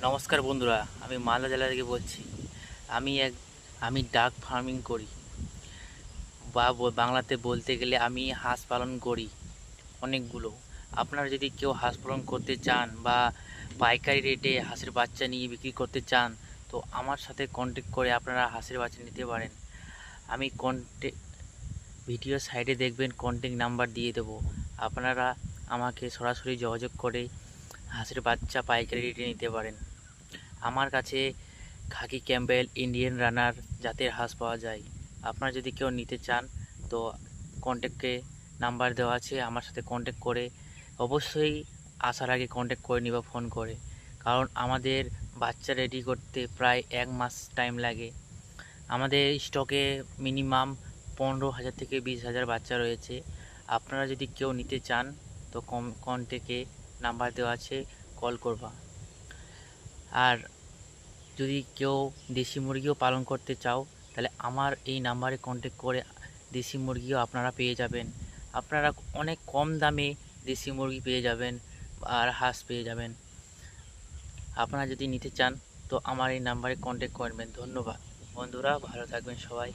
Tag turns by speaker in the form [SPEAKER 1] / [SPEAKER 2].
[SPEAKER 1] নমস্কার বন্ধুরা, আমি মালদা জেলা থেকে বলছি। আমি ডাক ফার্মিং করি, বা বাংলাতে বলতে গেলে আমি হাঁস পালন করি অনেকগুলো। আপনারা যদি কেউ হাঁস পালন করতে চান বা পাইকারি রেটে হাঁসের বাচ্চা নিয়ে বিক্রি করতে চান, তো আমার সাথে কন্ট্যাক্ট করে আপনারা হাঁসের বাচ্চা নিতে পারেন। আমি ভিডিও সাইডে দেখবেন কন্ট্যাক্ট নাম্বার দিয়ে দেবো। আপনারা আমাকে সরাসরি যোগাযোগ করে হাঁসের বাচ্চা পাইকারি রেটে নিতে পারেন। আমার কাছে খাকি ক্যাম্বেল, ইন্ডিয়ান রানার জাতের হাঁস পাওয়া যায়। আপনারা যদি কেউ নিতে চান তো কন্ট্যাক্টে নাম্বার দেওয়া আছে, আমার সাথে কন্ট্যাক্ট করে অবশ্যই আসার আগে কন্ট্যাক্ট করে নিবা ফোন করে। কারণ আমাদের বাচ্চা রেডি করতে প্রায় 1 মাস টাইম লাগে। আমাদের স্টকে মিনিমাম 15,000 থেকে 20,000 বাচ্চা রয়েছে। আপনারা যদি কেউ নিতে চান তো কন্ট্যাক্টে নাম্বার দেওয়া আছে, কল করবা। আর যদি কেউ দেশি মুরগিও পালন করতে চাও, তাহলে আমার এই নাম্বারে কন্ট্যাক্ট করে দেশি মুরগিও আপনারা পেয়ে যাবেন। আপনারা অনেক কম দামে দেশি মুরগি পেয়ে যাবেন আর হাঁস পেয়ে যাবেন। আপনারা যদি নিতে চান তো আমার এই নাম্বারে কন্ট্যাক্ট করবেন। ধন্যবাদ বন্ধুরা, ভালো থাকবেন সবাই।